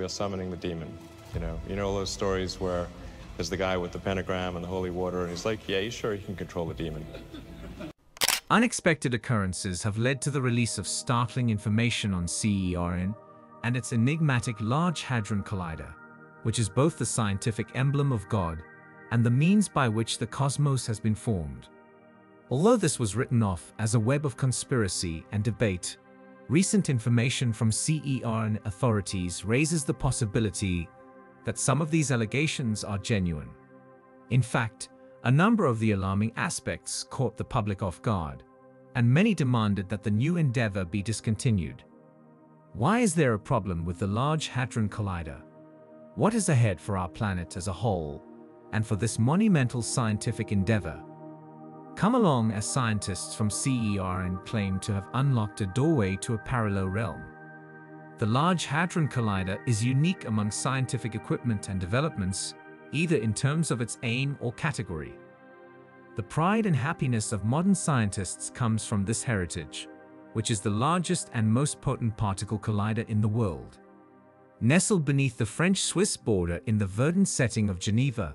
we are summoning the demon. You know all those stories where there's the guy with the pentagram and the holy water, and he's like, yeah, he's sure he can control the demon. Unexpected occurrences have led to the release of startling information on CERN and its enigmatic Large Hadron Collider, which is both the scientific emblem of God and the means by which the cosmos has been formed. Although this was written off as a web of conspiracy and debate, recent information from CERN authorities raises the possibility that some of these allegations are genuine. In fact, a number of the alarming aspects caught the public off guard, and many demanded that the new endeavor be discontinued. Why is there a problem with the Large Hadron Collider? What is ahead for our planet as a whole, and for this monumental scientific endeavor? Come along as scientists from CERN claim to have unlocked a doorway to a parallel realm. The Large Hadron Collider is unique among scientific equipment and developments, either in terms of its aim or category. The pride and happiness of modern scientists comes from this heritage, which is the largest and most potent particle collider in the world. Nestled beneath the French-Swiss border in the verdant setting of Geneva,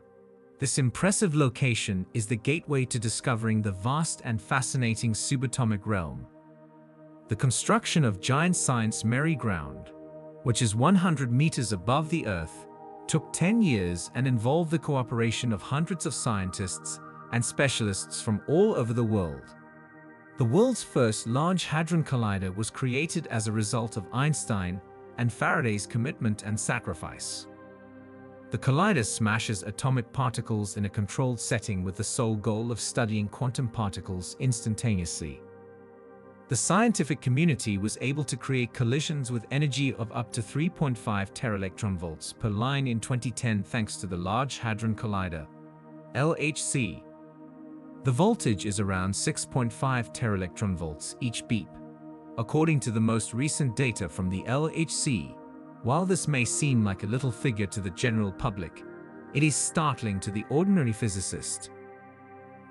this impressive location is the gateway to discovering the vast and fascinating subatomic realm. The construction of giant science merry-go-round, which is 100 meters above the Earth, took 10 years and involved the cooperation of hundreds of scientists and specialists from all over the world. The world's first Large Hadron Collider was created as a result of Einstein and Faraday's commitment and sacrifice. The collider smashes atomic particles in a controlled setting with the sole goal of studying quantum particles instantaneously. The scientific community was able to create collisions with energy of up to 3.5 teraelectronvolts per line in 2010 thanks to the Large Hadron Collider, LHC. The voltage is around 6.5 teraelectronvolts each beep, according to the most recent data from the LHC. While this may seem like a little figure to the general public, it is startling to the ordinary physicist.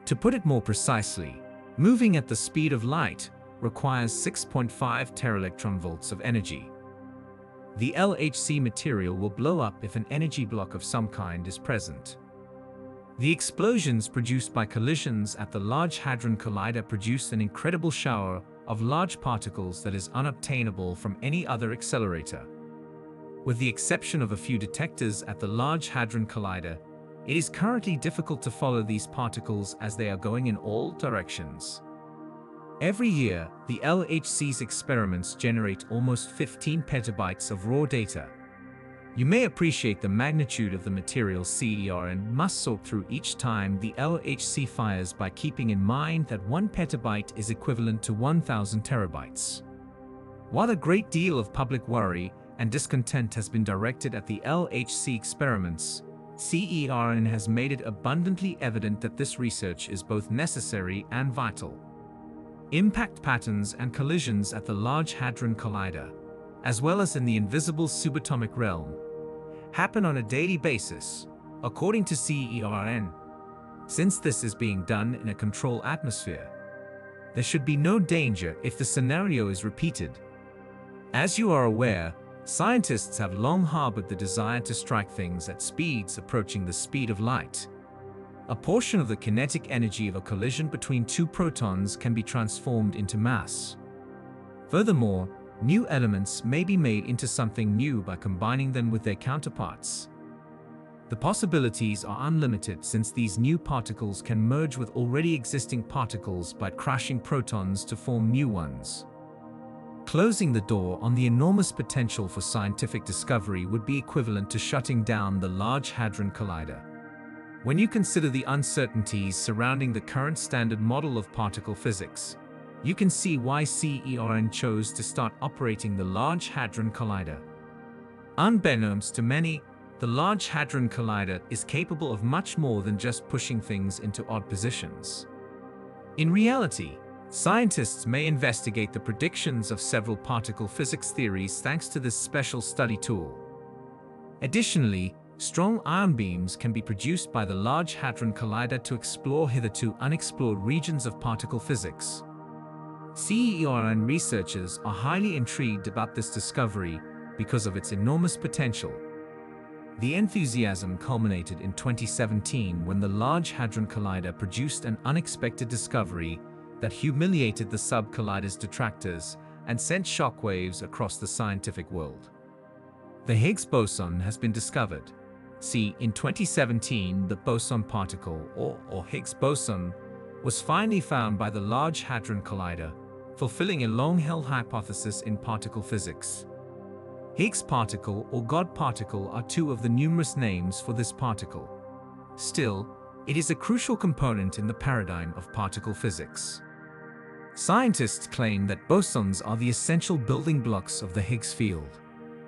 To put it more precisely, moving at the speed of light requires 6.5 teraelectronvolts of energy. The LHC material will blow up if an energy block of some kind is present. The explosions produced by collisions at the Large Hadron Collider produce an incredible shower of large particles that is unobtainable from any other accelerator. With the exception of a few detectors at the Large Hadron Collider, it is currently difficult to follow these particles as they are going in all directions. Every year, the LHC's experiments generate almost 15 petabytes of raw data. You may appreciate the magnitude of the material CERN must sort through each time the LHC fires by keeping in mind that 1 petabyte is equivalent to 1,000 terabytes. While a great deal of public worry and discontent has been directed at the LHC experiments, CERN has made it abundantly evident that this research is both necessary and vital. Impact patterns and collisions at the Large Hadron Collider, as well as in the invisible subatomic realm, happen on a daily basis, according to CERN. Since this is being done in a controlled atmosphere, there should be no danger if the scenario is repeated. As you are aware, scientists have long harbored the desire to strike things at speeds approaching the speed of light. A portion of the kinetic energy of a collision between two protons can be transformed into mass. Furthermore, new elements may be made into something new by combining them with their counterparts. The possibilities are unlimited since these new particles can merge with already existing particles by crashing protons to form new ones. Closing the door on the enormous potential for scientific discovery would be equivalent to shutting down the Large Hadron Collider. When you consider the uncertainties surrounding the current standard model of particle physics, you can see why CERN chose to start operating the Large Hadron Collider. Unbeknownst to many, the Large Hadron Collider is capable of much more than just pushing things into odd positions. In reality, scientists may investigate the predictions of several particle physics theories thanks to this special study tool. Additionally, strong ion beams can be produced by the Large Hadron Collider to explore hitherto unexplored regions of particle physics. CERN researchers are highly intrigued about this discovery because of its enormous potential. The enthusiasm culminated in 2017 when the Large Hadron Collider produced an unexpected discovery that humiliated the sub-collider's detractors and sent shockwaves across the scientific world. The Higgs boson has been discovered. See, in 2017, the boson particle, or Higgs boson, was finally found by the Large Hadron Collider, fulfilling a long-held hypothesis in particle physics. Higgs particle or God particle are two of the numerous names for this particle. Still, it is a crucial component in the paradigm of particle physics. Scientists claim that bosons are the essential building blocks of the Higgs field,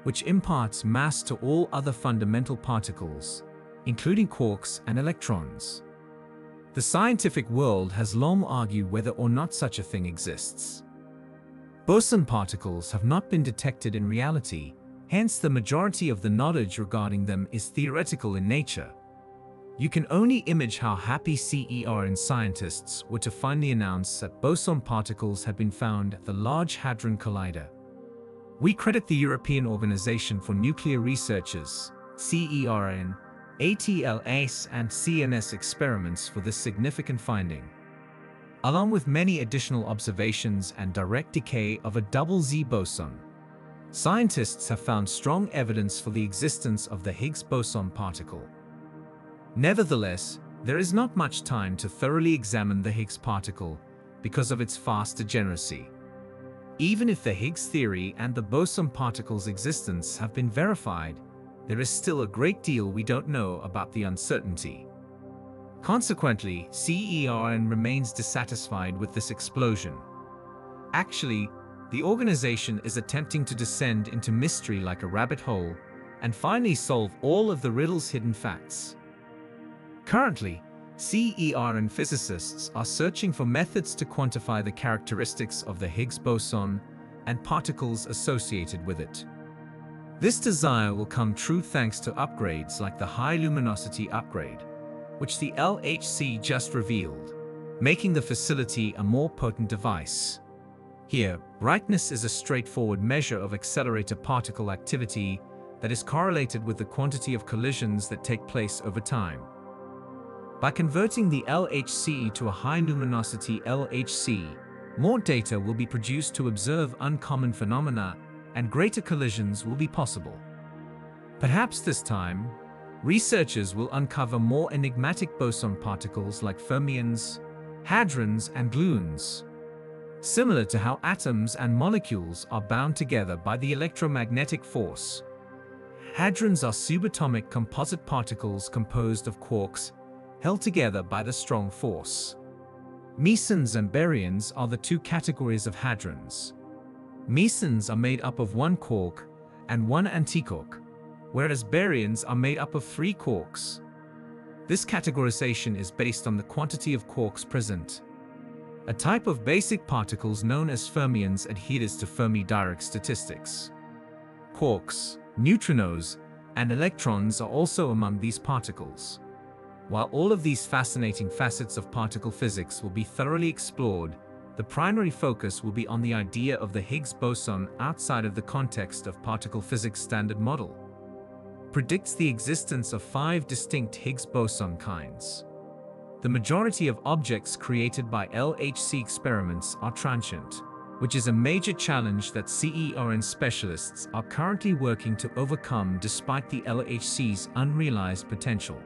which imparts mass to all other fundamental particles, including quarks and electrons. The scientific world has long argued whether or not such a thing exists. Boson particles have not been detected in reality, hence the majority of the knowledge regarding them is theoretical in nature. You can only imagine how happy CERN scientists were to finally announce that boson particles had been found at the Large Hadron Collider. We credit the European Organization for Nuclear Research's, CERN, ATLAS and CNS experiments for this significant finding. Along with many additional observations and direct decay of a double Z boson, scientists have found strong evidence for the existence of the Higgs boson particle. Nevertheless, there is not much time to thoroughly examine the Higgs particle because of its fast degeneracy. Even if the Higgs theory and the boson particle's existence have been verified, there is still a great deal we don't know about the uncertainty. Consequently, CERN remains dissatisfied with this explosion. Actually, the organization is attempting to descend into mystery like a rabbit hole and finally solve all of the riddle's hidden facts. Currently, CERN physicists are searching for methods to quantify the characteristics of the Higgs boson and particles associated with it. This desire will come true thanks to upgrades like the high luminosity upgrade, which the LHC just revealed, making the facility a more potent device. Here, brightness is a straightforward measure of accelerator particle activity that is correlated with the quantity of collisions that take place over time. By converting the LHC to a high luminosity LHC, more data will be produced to observe uncommon phenomena and greater collisions will be possible. Perhaps this time, researchers will uncover more enigmatic boson particles like fermions, hadrons, and gluons. Similar to how atoms and molecules are bound together by the electromagnetic force. Hadrons are subatomic composite particles composed of quarks held together by the strong force. Mesons and baryons are the two categories of hadrons. Mesons are made up of one quark and one antiquark, whereas baryons are made up of 3 quarks. This categorization is based on the quantity of quarks present. A type of basic particles known as fermions adheres to Fermi Dirac statistics. Quarks, neutrinos, and electrons are also among these particles. While all of these fascinating facets of particle physics will be thoroughly explored, the primary focus will be on the idea of the Higgs boson outside of the context of particle physics standard model. Predicts the existence of 5 distinct Higgs boson kinds. The majority of objects created by LHC experiments are transient, which is a major challenge that CERN specialists are currently working to overcome despite the LHC's unrealized potential.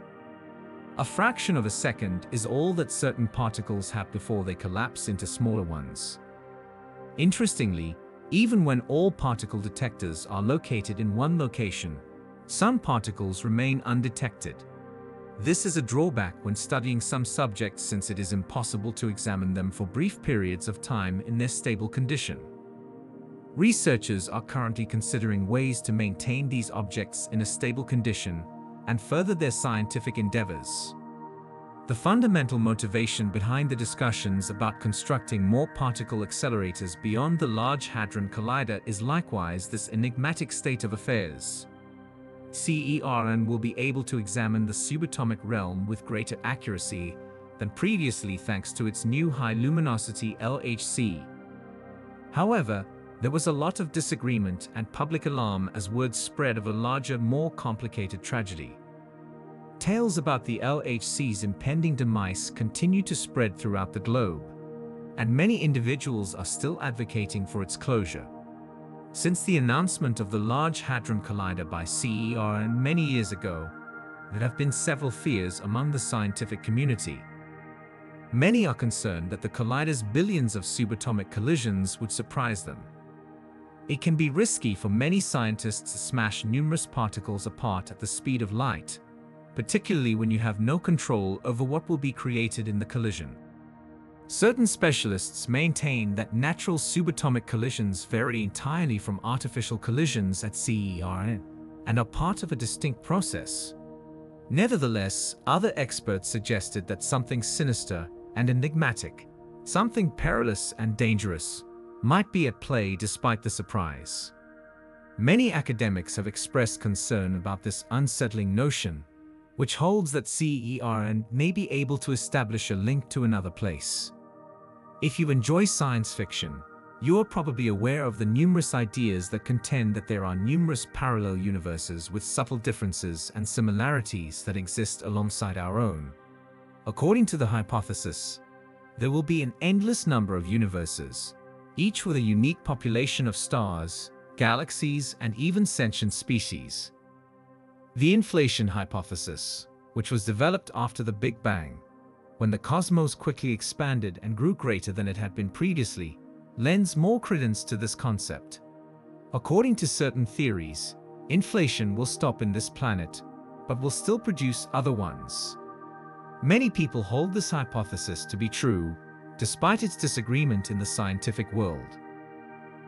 A fraction of a second is all that certain particles have before they collapse into smaller ones. Interestingly, even when all particle detectors are located in one location, some particles remain undetected. This is a drawback when studying some subjects since it is impossible to examine them for brief periods of time in their stable condition. Researchers are currently considering ways to maintain these objects in a stable condition and further their scientific endeavors. The fundamental motivation behind the discussions about constructing more particle accelerators beyond the Large Hadron Collider is likewise this enigmatic state of affairs. CERN will be able to examine the subatomic realm with greater accuracy than previously thanks to its new high luminosity LHC. However, There was a lot of disagreement and public alarm as word spread of a larger, more complicated tragedy. Tales about the LHC's impending demise continue to spread throughout the globe, and many individuals are still advocating for its closure. Since the announcement of the Large Hadron Collider by CERN many years ago, there have been several fears among the scientific community. Many are concerned that the collider's billions of subatomic collisions would surprise them. It can be risky for many scientists to smash numerous particles apart at the speed of light, particularly when you have no control over what will be created in the collision. Certain specialists maintain that natural subatomic collisions vary entirely from artificial collisions at CERN and are part of a distinct process. Nevertheless, other experts suggested that something sinister and enigmatic, something perilous and dangerous, might be at play despite the surprise. Many academics have expressed concern about this unsettling notion, which holds that CERN may be able to establish a link to another place. If you enjoy science fiction, you are probably aware of the numerous ideas that contend that there are numerous parallel universes with subtle differences and similarities that exist alongside our own. According to the hypothesis, there will be an endless number of universes, each with a unique population of stars, galaxies, and even sentient species. The inflation hypothesis, which was developed after the Big Bang, when the cosmos quickly expanded and grew greater than it had been previously, lends more credence to this concept. According to certain theories, inflation will stop in this planet, but will still produce other ones. Many people hold this hypothesis to be true, despite its disagreement in the scientific world.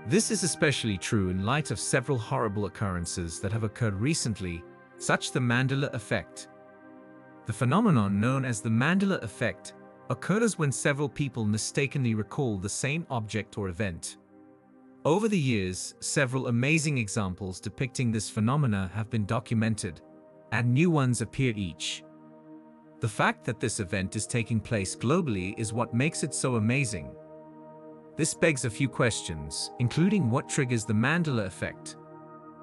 This is especially true in light of several horrible occurrences that have occurred recently, such as the Mandela effect. The phenomenon known as the Mandela effect occurs when several people mistakenly recall the same object or event. Over the years, several amazing examples depicting this phenomena have been documented, and new ones appear each. The fact that this event is taking place globally is what makes it so amazing. This begs a few questions, including what triggers the Mandela effect?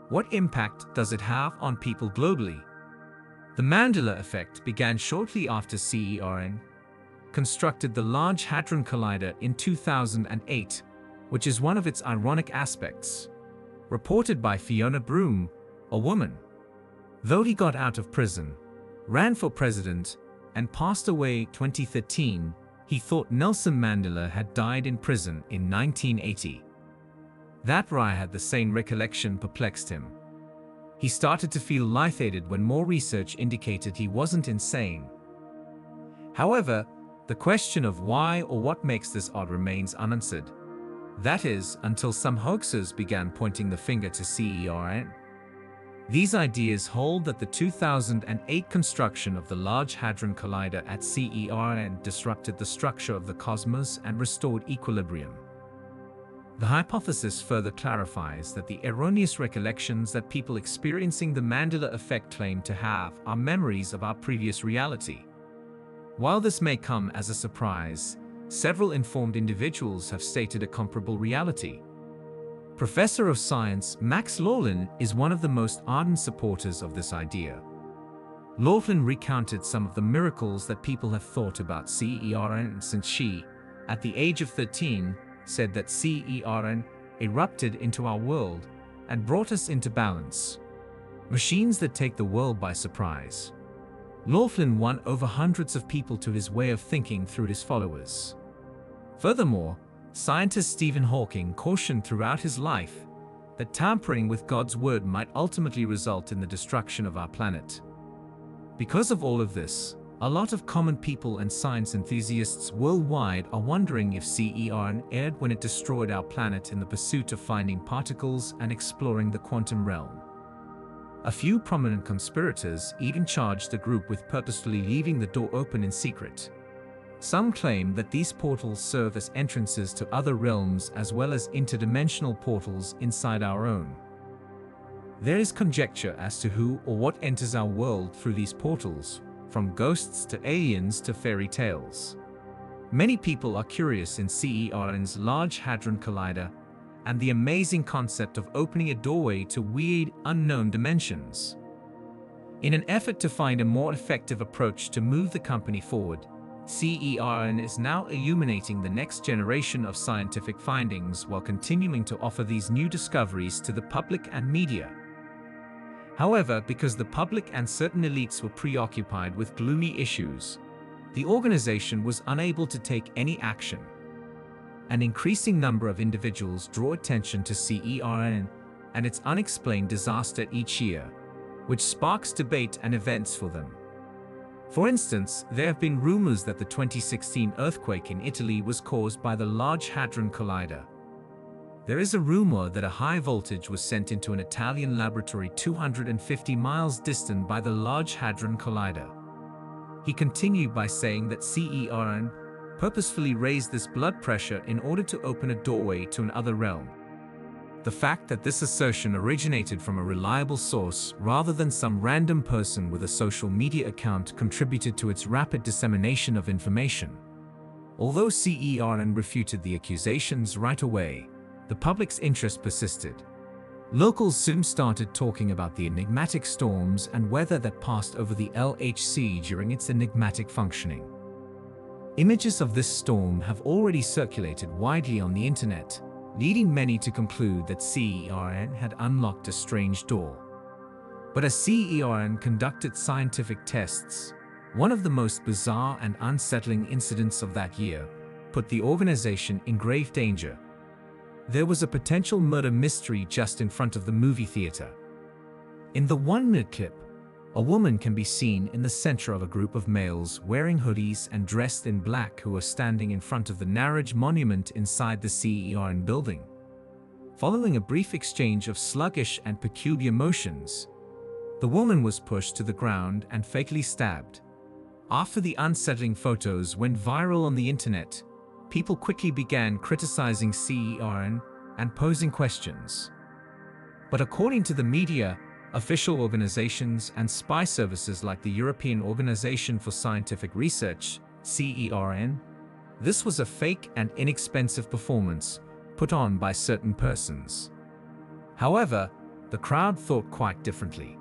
What impact does it have on people globally? The Mandela effect began shortly after CERN constructed the Large Hadron Collider in 2008, which is one of its ironic aspects. Reported by Fiona Broome, a woman. Though he got out of prison, ran for president, and passed away 2013, he thought Nelson Mandela had died in prison in 1980. That Rye had the same recollection perplexed him. He started to feel lightheaded when more research indicated he wasn't insane. However, the question of why or what makes this odd remains unanswered. That is, until some hoaxers began pointing the finger to CERN. These ideas hold that the 2008 construction of the Large Hadron Collider at CERN disrupted the structure of the cosmos and restored equilibrium. The hypothesis further clarifies that the erroneous recollections that people experiencing the Mandela effect claim to have are memories of our previous reality. While this may come as a surprise, several informed individuals have stated a comparable reality. Professor of Science Max Laughlin is one of the most ardent supporters of this idea. Laughlin recounted some of the miracles that people have thought about CERN since she, at the age of 13, said that CERN erupted into our world and brought us into balance. Machines that take the world by surprise. Laughlin won over hundreds of people to his way of thinking through his followers. Furthermore, scientist Stephen Hawking cautioned throughout his life that tampering with God's word might ultimately result in the destruction of our planet. Because of all of this, a lot of common people and science enthusiasts worldwide are wondering if CERN erred when it destroyed our planet in the pursuit of finding particles and exploring the quantum realm. A few prominent conspirators even charged the group with purposefully leaving the door open in secret. Some claim that these portals serve as entrances to other realms as well as interdimensional portals inside our own. There is conjecture as to who or what enters our world through these portals, from ghosts to aliens to fairy tales. Many people are curious in CERN's Large Hadron Collider and the amazing concept of opening a doorway to weird, unknown dimensions. In an effort to find a more effective approach to move the company forward, CERN is now illuminating the next generation of scientific findings while continuing to offer these new discoveries to the public and media. However, because the public and certain elites were preoccupied with gloomy issues, the organization was unable to take any action. An increasing number of individuals draw attention to CERN and its unexplained disaster each year, which sparks debate and events for them. For instance, there have been rumors that the 2016 earthquake in Italy was caused by the Large Hadron Collider. There is a rumor that a high voltage was sent into an Italian laboratory 250 miles distant by the Large Hadron Collider. He continued by saying that CERN purposefully raised this blood pressure in order to open a doorway to another realm. The fact that this assertion originated from a reliable source rather than some random person with a social media account contributed to its rapid dissemination of information. Although CERN refuted the accusations right away, the public's interest persisted. Locals soon started talking about the enigmatic storms and weather that passed over the LHC during its enigmatic functioning. Images of this storm have already circulated widely on the internet, leading many to conclude that CERN had unlocked a strange door. But as CERN conducted scientific tests, one of the most bizarre and unsettling incidents of that year put the organization in grave danger. There was a potential murder mystery just in front of the movie theater. In the 1-minute clip, a woman can be seen in the center of a group of males wearing hoodies and dressed in black who are standing in front of the Narrage monument inside the CERN building. Following a brief exchange of sluggish and peculiar motions, the woman was pushed to the ground and fatally stabbed. After the unsettling photos went viral on the internet, people quickly began criticizing CERN and posing questions. But according to the media, official organizations and spy services like the European Organization for Scientific Research, CERN, this was a fake and inexpensive performance put on by certain persons. However, the crowd thought quite differently.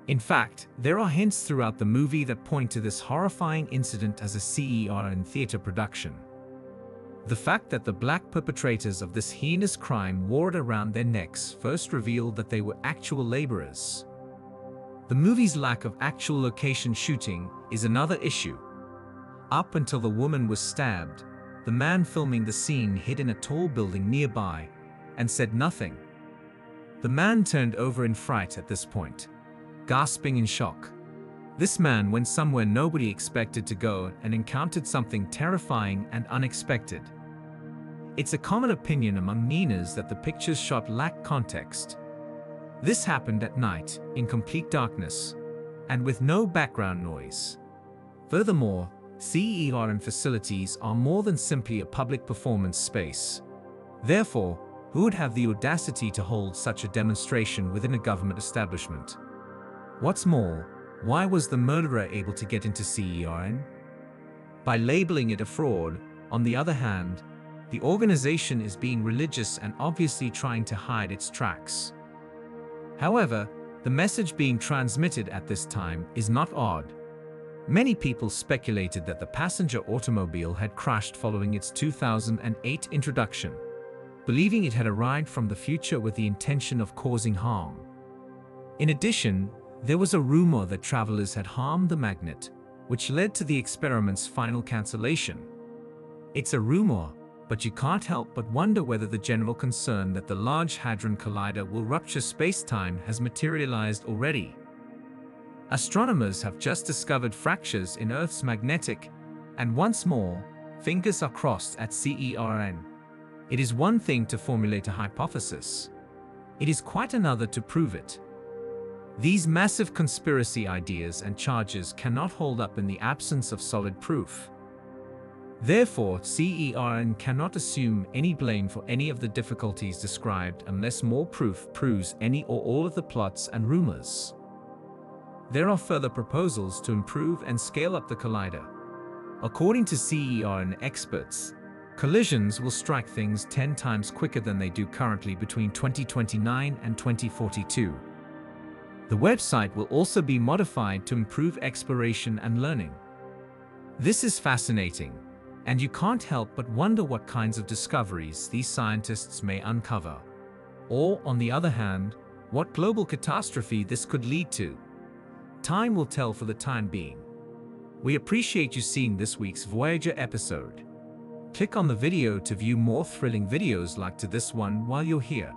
In fact, there are hints throughout the movie that point to this horrifying incident as a CERN theater production. The fact that the black perpetrators of this heinous crime wore it around their necks first revealed that they were actual laborers. The movie's lack of actual location shooting is another issue. Up until the woman was stabbed, the man filming the scene hid in a tall building nearby and said nothing. The man turned over in fright at this point, gasping in shock. This man went somewhere nobody expected to go and encountered something terrifying and unexpected. It's a common opinion among Ninas that the pictures shot lack context. This happened at night, in complete darkness, and with no background noise. Furthermore, CERN facilities are more than simply a public performance space. Therefore, who would have the audacity to hold such a demonstration within a government establishment? What's more, why was the murderer able to get into CERN? By labeling it a fraud, on the other hand, the organization is being religious and obviously trying to hide its tracks. However, the message being transmitted at this time is not odd. Many people speculated that the passenger automobile had crashed following its 2008 introduction, believing it had arrived from the future with the intention of causing harm. In addition, there was a rumor that travelers had harmed the magnet, which led to the experiment's final cancellation. It's a rumor, but you can't help but wonder whether the general concern that the Large Hadron Collider will rupture space-time has materialized already. Astronomers have just discovered fractures in Earth's magnetic, and once more, fingers are crossed at CERN. It is one thing to formulate a hypothesis. It is quite another to prove it. These massive conspiracy ideas and charges cannot hold up in the absence of solid proof. Therefore, CERN cannot assume any blame for any of the difficulties described unless more proof proves any or all of the plots and rumors. There are further proposals to improve and scale up the collider. According to CERN experts, Collisions will strike things 10 times quicker than they do currently between 2029 and 2042. The website will also be modified to improve exploration and learning. This is fascinating, and you can't help but wonder what kinds of discoveries these scientists may uncover. Or, on the other hand, what global catastrophe this could lead to. Time will tell for the time being. We appreciate you seeing this week's Voyager episode. Click on the video to view more thrilling videos like this one while you're here.